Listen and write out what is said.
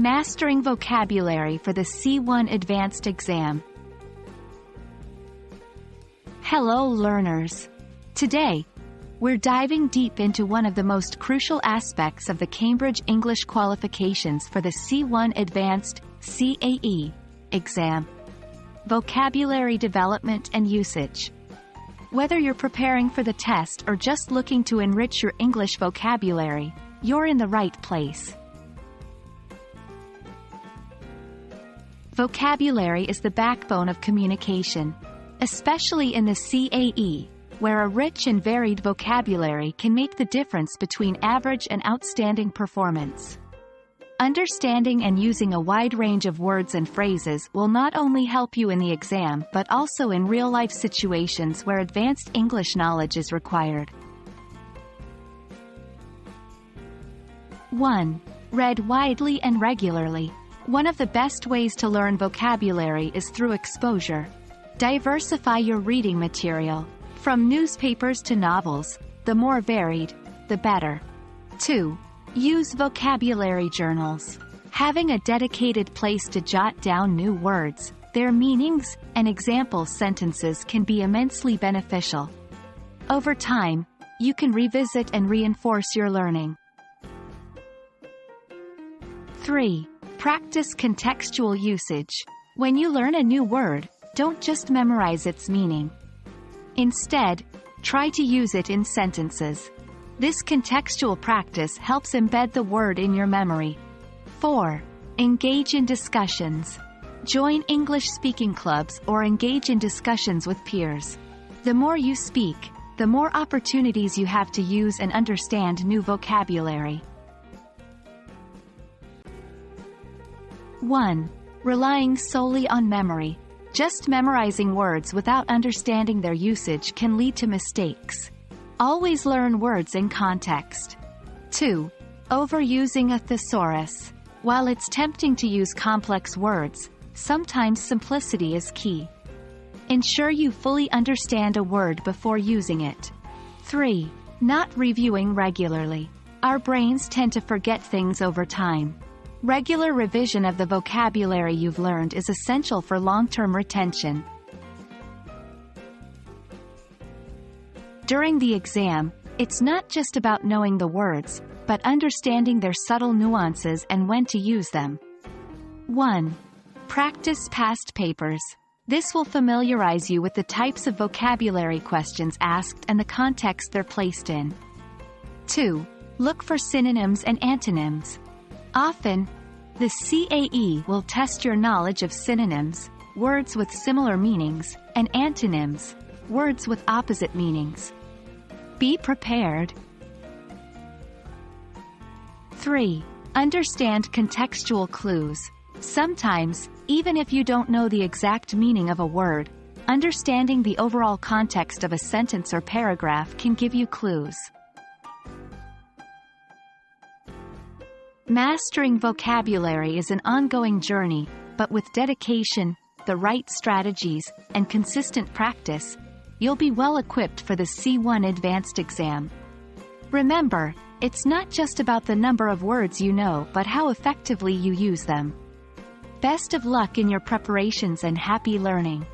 Mastering vocabulary for the C1 Advanced exam. Hello learners! Today, we're diving deep into one of the most crucial aspects of the Cambridge English qualifications for the C1 Advanced CAE exam: vocabulary development and usage. Whether you're preparing for the test or just looking to enrich your English vocabulary, you're in the right place. Vocabulary is the backbone of communication, especially in the CAE, where a rich and varied vocabulary can make the difference between average and outstanding performance. Understanding and using a wide range of words and phrases will not only help you in the exam but also in real-life situations where advanced English knowledge is required. 1. Read widely and regularly. One of the best ways to learn vocabulary is through exposure. Diversify your reading material. From newspapers to novels, the more varied, the better. 2. Use vocabulary journals. Having a dedicated place to jot down new words, their meanings, and example sentences can be immensely beneficial. Over time, you can revisit and reinforce your learning. 3. Practice contextual usage. When you learn a new word, don't just memorize its meaning. Instead, try to use it in sentences. This contextual practice helps embed the word in your memory. 4. Engage in discussions. Join English speaking clubs or engage in discussions with peers. The more you speak, the more opportunities you have to use and understand new vocabulary. 1. Relying solely on memory. Just memorizing words without understanding their usage can lead to mistakes. Always learn words in context. 2. Overusing a thesaurus. While it's tempting to use complex words, sometimes simplicity is key. Ensure you fully understand a word before using it. 3. Not reviewing regularly. Our brains tend to forget things over time. Regular revision of the vocabulary you've learned is essential for long-term retention. During the exam, it's not just about knowing the words, but understanding their subtle nuances and when to use them. 1. Practice past papers. This will familiarize you with the types of vocabulary questions asked and the context they're placed in. 2. Look for synonyms and antonyms. Often, the CAE will test your knowledge of synonyms, words with similar meanings, and antonyms, words with opposite meanings. Be prepared. 3. Understand contextual clues. Sometimes, even if you don't know the exact meaning of a word, understanding the overall context of a sentence or paragraph can give you clues. Mastering vocabulary is an ongoing journey, but with dedication, the right strategies, and consistent practice, you'll be well equipped for the C1 Advanced exam. Remember, it's not just about the number of words you know but how effectively you use them. Best of luck in your preparations and happy learning!